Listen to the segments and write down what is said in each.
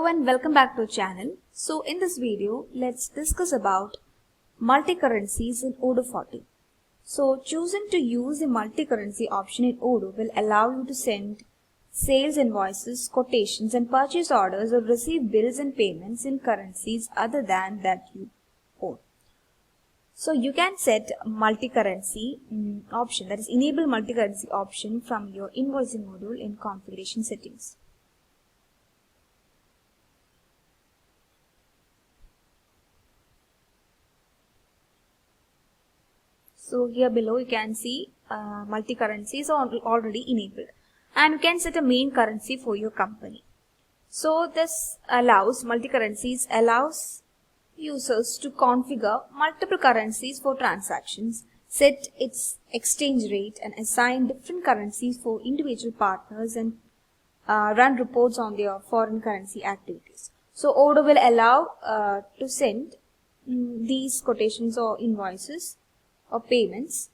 and welcome back to our channel. So in this video, let's discuss about multi-currencies in Odoo 14. So choosing to use the multi-currency option in Odoo will allow you to send sales invoices, quotations and purchase orders or receive bills and payments in currencies other than that you own. So you can set multi-currency option, that is enable multi-currency option from your invoicing module in configuration settings. So here below you can see multi-currency is already enabled, and you can set a main currency for your company. So this allows multi-currencies allows users to configure multiple currencies for transactions, set its exchange rate and assign different currencies for individual partners and run reports on their foreign currency activities. So Odoo will allow to send these quotations or invoices or payments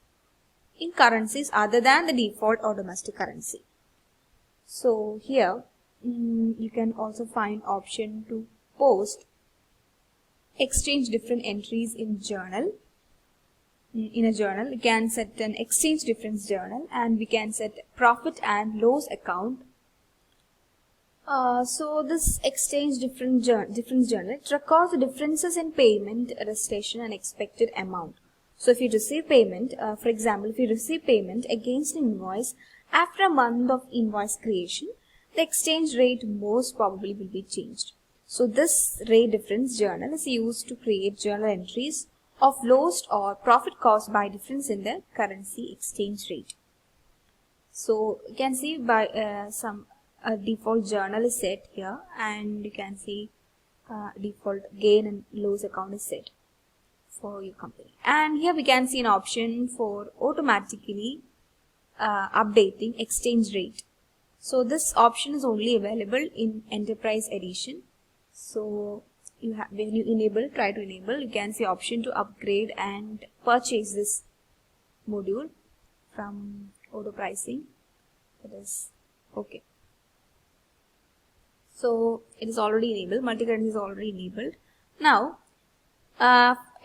in currencies other than the default or domestic currency. So here you can also find option to post exchange different entries in journal. In a journal, we can set an exchange difference journal, and we can set profit and loss account. So this exchange difference journal, it records the differences in payment, registration and expected amount. So if you receive payment, for example, if you receive payment against an invoice after a month of invoice creation, the exchange rate most probably will be changed. So this rate difference journal is used to create journal entries of loss or profit caused by difference in the currency exchange rate. So you can see by a default journal is set here, and you can see default gain and loss account is set for your company. And here we can see an option for automatically updating exchange rate. So this option is only available in Enterprise Edition. So when you try to enable, you can see option to upgrade and purchase this module from Odoo pricing. It is okay. So it is already enabled. Multi-currency is already enabled. Now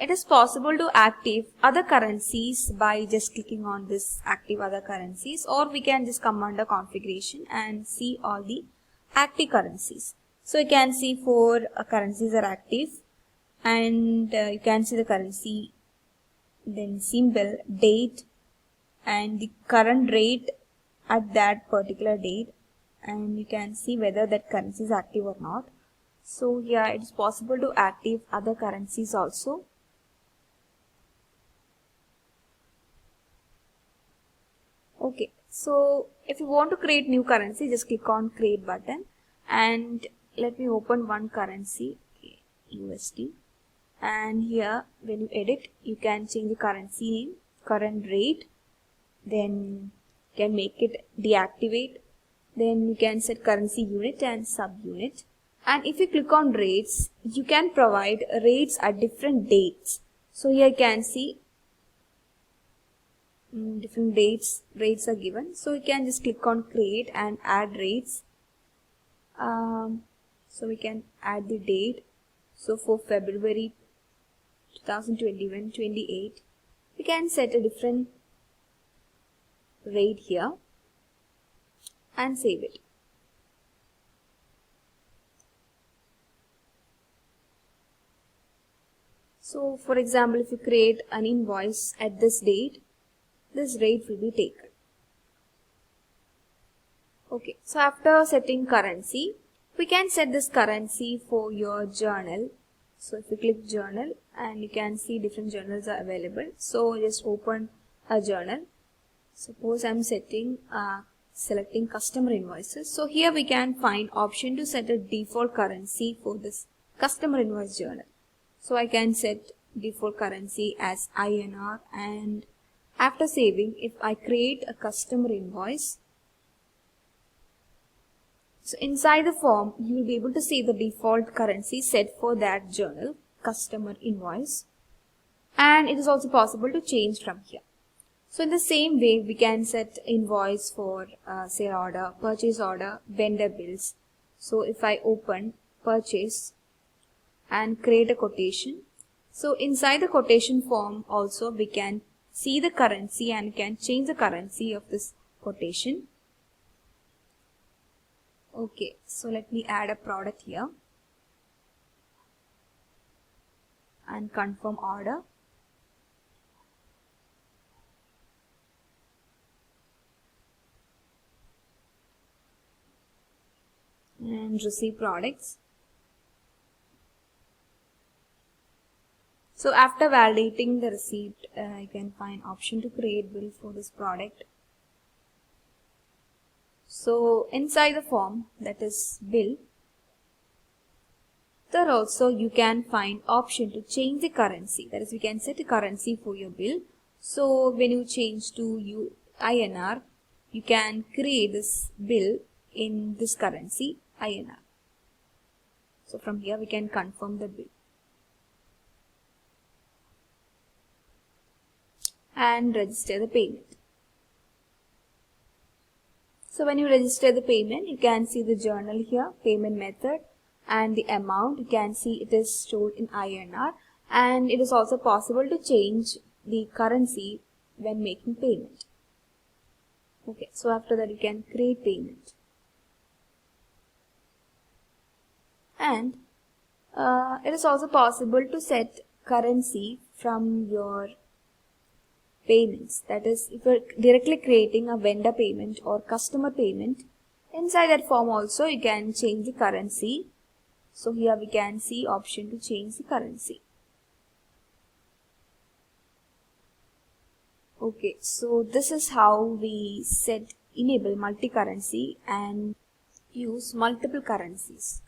it is possible to active other currencies by just clicking on this active other currencies, or we can just come under configuration and see all the active currencies. So you can see 4 currencies are active, and you can see the currency, then symbol, date and the current rate at that particular date, and you can see whether that currency is active or not. So here it is possible to active other currencies also. Okay, so if you want to create new currency, just click on create button, and let me open one currency, USD, and here when you edit, you can change the currency name, current rate, then you can make it deactivate, then you can set currency unit and subunit. And if you click on rates, you can provide rates at different dates. So here you can see different rates are given. So you can just click on create and add rates. So we can add the date. So for February 2021-28, we can set a different rate here and save it. So for example, if you create an invoice at this date, this rate will be taken. Okay, so after setting currency, we can set this currency for your journal. So if you click journal, and you can see different journals are available. So just open a journal. Suppose I'm selecting customer invoices. So here we can find option to set a default currency for this customer invoice journal. So I can set default currency as INR, and after saving, if I create a customer invoice, so inside the form, you will be able to see the default currency set for that journal, customer invoice, and it is also possible to change from here. So in the same way, we can set invoice for sale order, purchase order, vendor bills. So if I open purchase and create a quotation. So inside the quotation form also we can see the currency and can change the currency of this quotation. Okay, so let me add a product here and confirm order. And receive products. So after validating the receipt, I can find option to create bill for this product. So inside the form, that is bill, there also you can find option to change the currency. That is, we can set a currency for your bill. So when you change to INR, you can create this bill in this currency INR. So from here we can confirm the bill and register the payment. So when you register the payment, you can see the journal here, payment method and the amount. You can see it is stored in INR, and it is also possible to change the currency when making payment. Okay, so after that you can create payment. And it is also possible to set currency from your payments. That is, if you're directly creating a vendor payment or customer payment, inside that form also you can change the currency. So here we can see option to change the currency. Okay, so this is how we enable multi-currency and use multiple currencies.